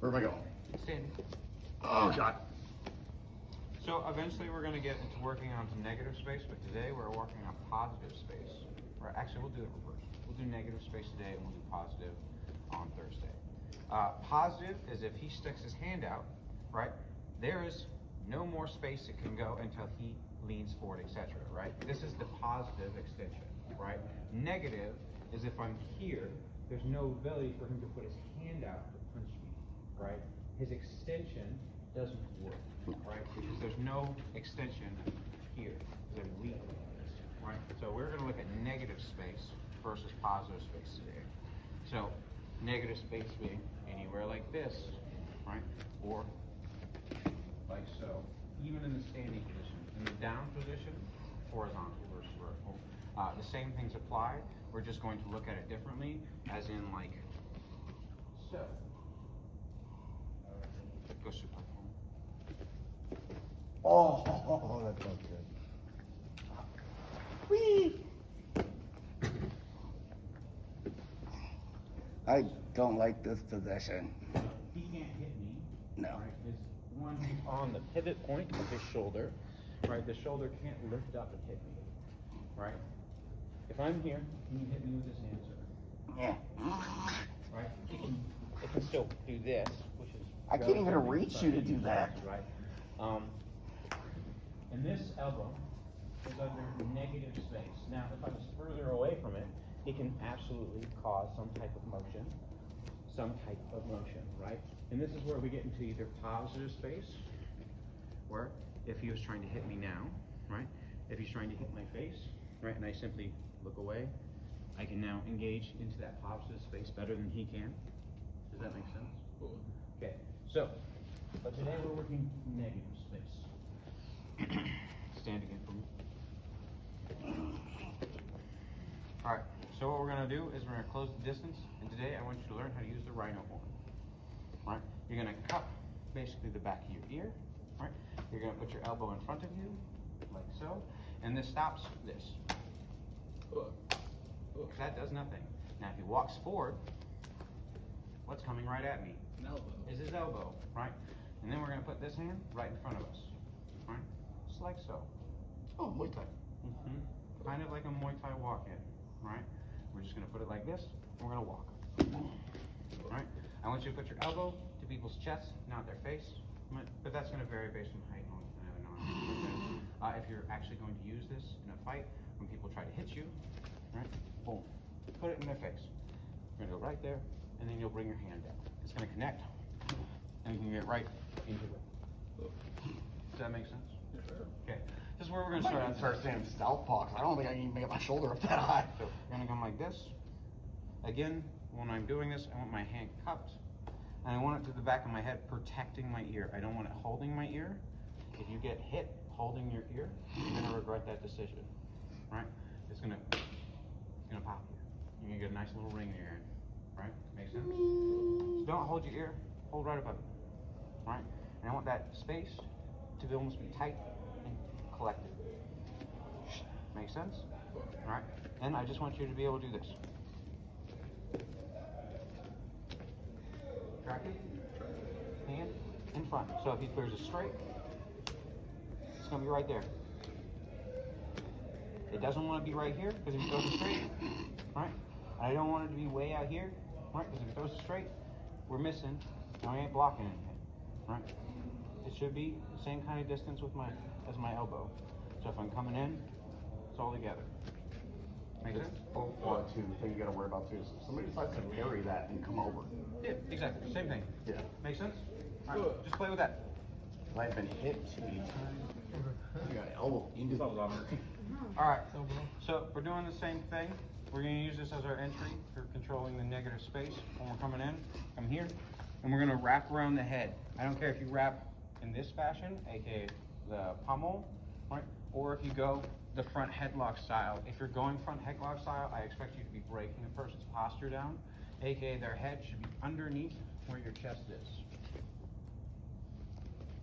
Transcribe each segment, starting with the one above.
Where am I going? Standing. Oh, God. So eventually we're going to get into working on some negative space, but today we're working on positive space. Or actually, we'll do it reverse. We'll do negative space today, and we'll do positive on Thursday. Positive is if he sticks his hand out, right? There is no more space it can go until he leans forward, etc. Right? This is the positive extension, right? Negative is if I'm here, there's no ability for him to put his hand out to punch me, right? His extension doesn't work, right? Because there's no extension here. There's a weakness, right? So we're going to look at negative space versus positive space today. So negative space being anywhere like this, right? Or like so. Even in the standing position. In the down position, horizontal versus vertical. The same things apply. We're just going to look at it differently, as in like so. Go super. Oh, that felt good. Whee! I don't like this position. He can't hit me. No. Right? This one, he's on the pivot point of his shoulder. Right? The shoulder can't lift up and hit me. Right? If I'm here, can you hit me with this hand, sir? Yeah. Right? It can still do this, which is. I can't even reach you to do that. Right? And this elbow is under negative space. Now, if I was further away from it, it can absolutely cause some type of motion, right? And this is where we get into either positive space, where if he was trying to hit me now, right? If he's trying to hit my face, right, and I simply look away, I can now engage into that positive space better than he can. Does that make sense? Okay, so, but today we're working negative space. Stand again for me. All right, so what we're gonna do is we're gonna close the distance, and today I want you to learn how to use the rhino horn. Right? You're gonna cup basically the back of your ear, right? You're gonna put your elbow in front of you, like so, and this stops this. That does nothing. Now if he walks forward, what's coming right at me? An elbow. Is his elbow, right? And then we're gonna put this hand right in front of us, right? Just like so. Oh, Muay Thai. Kind of like a Muay Thai walk-in, right? We're just gonna put it like this, and we're gonna walk. Right? I want you to put your elbow to people's chests, not their face. But that's gonna vary based on height and all. If you're actually going to use this in a fight, when people try to hit you, right? Boom. Put it in their face. You're gonna go right there, and then you'll bring your hand down. It's gonna connect, and you can get right into it. Does that make sense? Okay. This is where we're gonna I'm start. saying southpaw, 'cause I don't think I can even make my shoulder up that high. So we're gonna come like this. Again, when I'm doing this, I want my hand cupped, and I want it to the back of my head, protecting my ear. I don't want it holding my ear. If you get hit holding your ear, you're gonna regret that decision, right? It's gonna pop you. You're gonna get a nice little ring in your ear, right? Make sense? So don't hold your ear, hold right above it, right? And I want that space to almost be tight and collected. Make sense? All right? And I just want you to be able to do this. Track it. Hand in front. So if he clears it straight, it's going to be right there. It doesn't want to be right here, because if he throws it straight, right? And I don't want it to be way out here, right? Because if he throws it straight, we're missing, and we ain't blocking anything, right? It should be the same kind of distance with as my elbow. So if I'm coming in, it's all together. Make sense? One, two, thing you gotta worry about too is if somebody decides to parry that and come over. Yeah, exactly. Same thing. Yeah. Make sense? All right, just play with that. I've been hit too many times. I got an elbow into All right, so we're doing the same thing. We're going to use this as our entry for controlling the negative space. When we're coming in, come here, and we're going to wrap around the head. I don't care if you wrap in this fashion, aka the pommel, right? Or if you go the front headlock style. If you're going front headlock style, I expect you to be breaking the person's posture down, aka their head should be underneath where your chest is.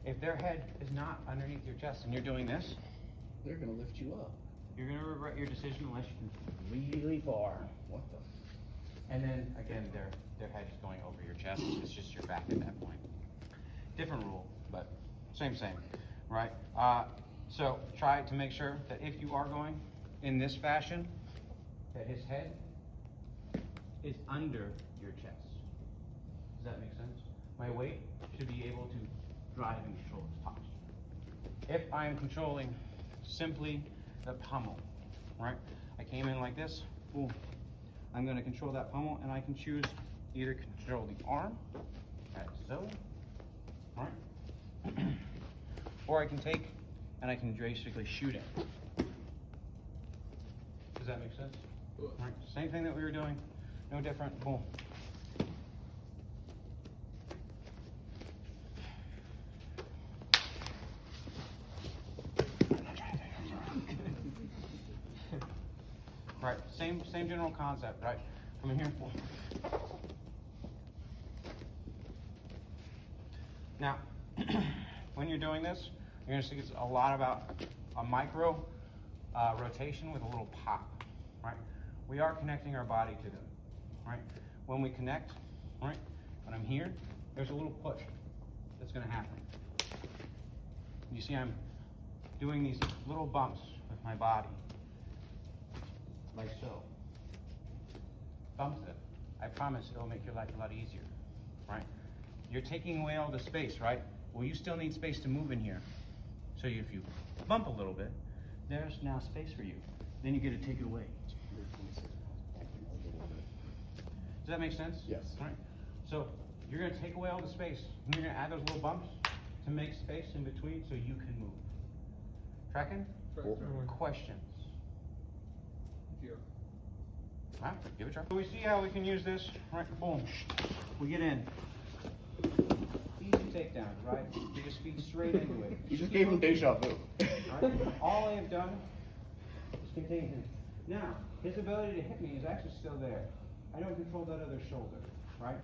If their head is not underneath your chest and you're doing this, They're gonna lift you up. you're going to regret your decision unless you can really far. What the? And then again, their head is going over your chest. It's just your back at that point. Different rule, but same, right? So try to make sure that if you are going in this fashion, that his head is under your chest. Does that make sense? My weight should be able to drive and control his posture. If I am controlling simply the pummel, right? I came in like this, boom. I'm gonna control that pummel, and I can choose either control the arm, like so, right? Or I can take and I can basically shoot it. Does that make sense? Right. Same thing that we were doing, no different, boom. Right, same general concept, right? Come in here. Now, when you're doing this, you're gonna see it's a lot about a micro rotation with a little pop, right? We are connecting our body to them, right? When we connect, right, when I'm here, there's a little push that's gonna happen. You see I'm doing these little bumps with my body, like so. Bumps it. I promise it'll make your life a lot easier, right? You're taking away all the space, right? Well, you still need space to move in here. So if you bump a little bit, there's now space for you. Then you get to take it away. Does that make sense? Yes. Right? So you're gonna take away all the space, and you're gonna add those little bumps to make space in between so you can move. Tracking? Questions? Huh? Give it a try. So we see how we can use this, right? Boom. We get in. Easy takedown, right? You just feet straight into it. You just gave him deja vu. Right? All I have done is contain him. Now, his ability to hit me is actually still there. I don't control that other shoulder, right?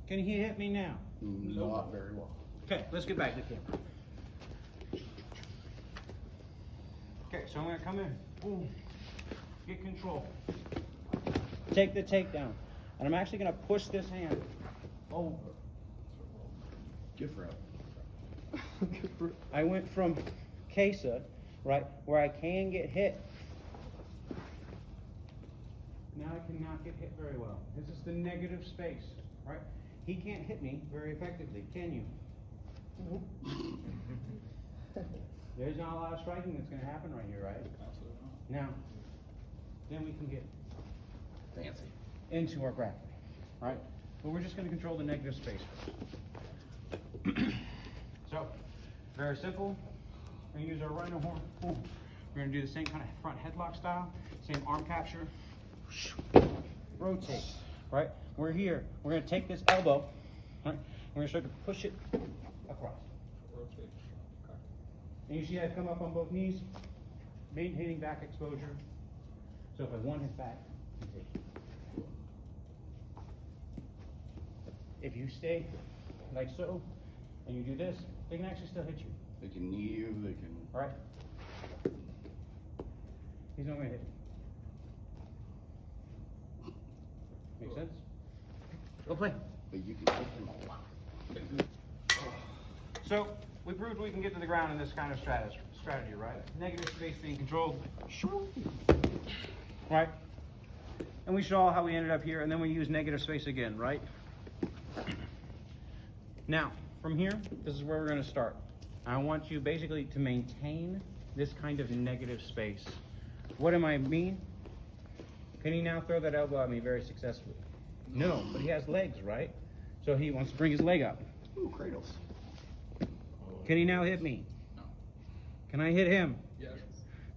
Can he hit me now? Not very well. Okay, let's get back to the camera. Okay, so I'm gonna come in. Boom. Get control. Take the takedown. And I'm actually gonna push this hand over. Give her up. I went from Kesa, right, where I can get hit. Now I cannot get hit very well. This is the negative space, right? He can't hit me very effectively, can you? There's not a lot of striking that's going to happen right here, right? Absolutely Now, then we can get not. Fancy. into our grappling, right? But we're just going to control the negative space first. So, very simple. We're going to use our rhino horn. Boom. We're going to do the same kind of front headlock style, same arm capture. Rotate, right? We're here. We're going to take this elbow, right? We're going to start to push it across. Rotate. Okay. And you see I've come up on both knees, maintaining back exposure. So if I want his back, you take it. If you stay like so, and you do this, they can actually still hit you. They can knee you, they can. All right? He's not going to hit you. Make sense? Go play. But you can hit them a lot. So, we proved we can get to the ground in this kind of strategy, right? Negative space being controlled. Right? And we saw how we ended up here, and then we use negative space again, right? Now, from here, this is where we're going to start. I want you basically to maintain this kind of negative space. What do I mean? Can he now throw that elbow at me very successfully? No, but he has legs, right? So he wants to bring his leg up. Ooh, cradles. Can he now hit me? No. Can I hit him? Yes.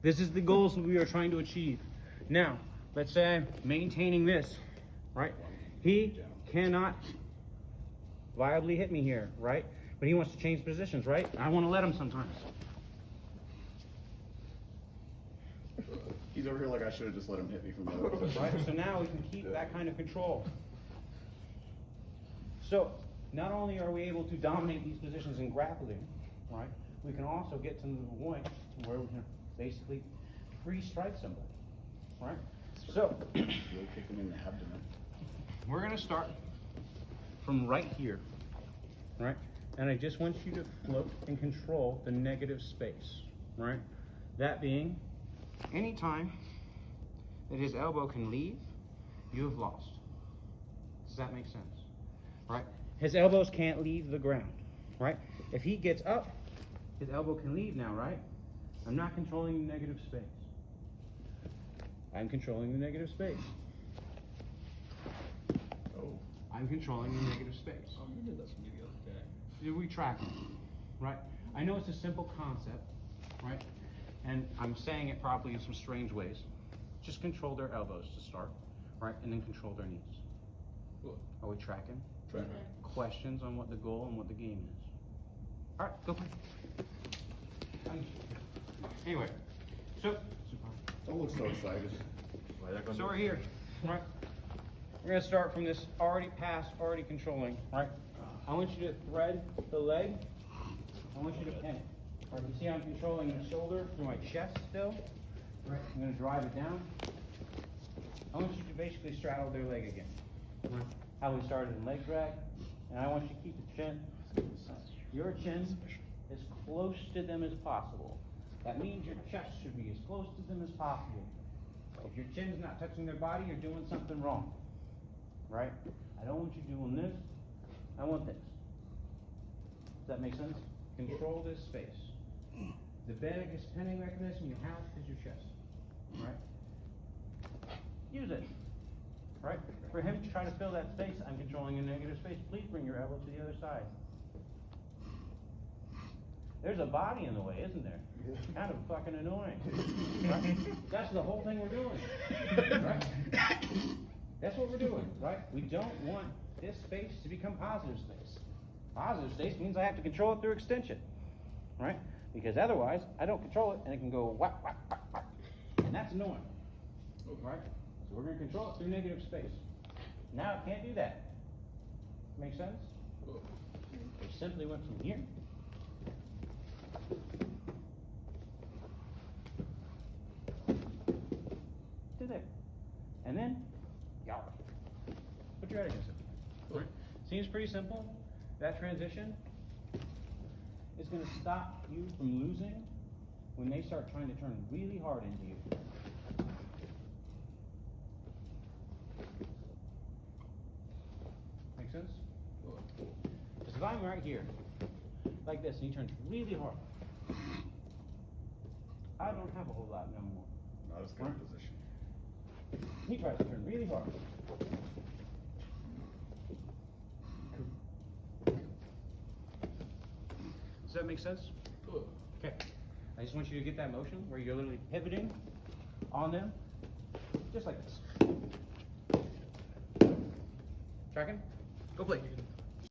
This is the goals that we are trying to achieve. Now, let's say I'm maintaining this, right? He cannot viably hit me here, right? But he wants to change positions, right? I want to let him sometimes. He's over here like I should have just let him hit me from the other position. Right? So now we can keep that kind of control. So, not only are we able to dominate these positions in grappling, right? We can also get to the point where we can basically free strike somebody, right? So, Really kick him in the abdomen. we're gonna start from right here, right? And I just want you to float and control the negative space, right? That being, anytime that his elbow can leave, you have lost. Does that make sense? Right? His elbows can't leave the ground, right? If he gets up, his elbow can leave now, right? I'm not controlling the negative space. I'm controlling the negative space. Oh. I'm controlling the negative space. Oh, you did this with me the other day. Did we track it? Right? I know it's a simple concept, right? And I'm saying it probably in some strange ways. Just control their elbows to start, right? And then control their knees. Good. Are we tracking? Tracking. Questions on what the goal and what the game is? All right, go play. Anyway, so Don't look so excited. So we're here, right? We're gonna start from this already passed, already controlling, right? I want you to thread the leg. I want you to pin it. Right, you see I'm controlling the shoulder through my chest still. Right, I'm gonna drive it down. I want you to basically straddle their leg again. Right. How we started in leg drag. And I want you to keep the chin, your chin, as close to them as possible. That means your chest should be as close to them as possible. If your chin's not touching their body, you're doing something wrong. Right? I don't want you doing this. I want this. Does that make sense? Control this space. The biggest pinning mechanism you have is your chest. Right? Use it. Right? For him to try to fill that space, I'm controlling a negative space. Please bring your elbow to the other side. There's a body in the way, isn't there? Kind of fucking annoying. Right? That's the whole thing we're doing. Right? That's what we're doing, right? We don't want this space to become positive space. Positive space means I have to control it through extension. Right? Because otherwise, I don't control it and it can go whack, whack, whack, whack. And that's annoying. Right? So we're going to control it through negative space. Now it can't do that. Make sense? We simply went from here to there. And then, yar. Put your head against it. Right? Seems pretty simple. That transition is going to stop you from losing when they start trying to turn really hard into you. Make sense? Because if I'm right here, like this, and he turns really hard, I don't have a whole lot no more. Not as good a position. He tries to turn really hard. Does that make sense? Good. Okay. I just want you to get that motion where you're literally pivoting on them, just like this. Tracking? Go play.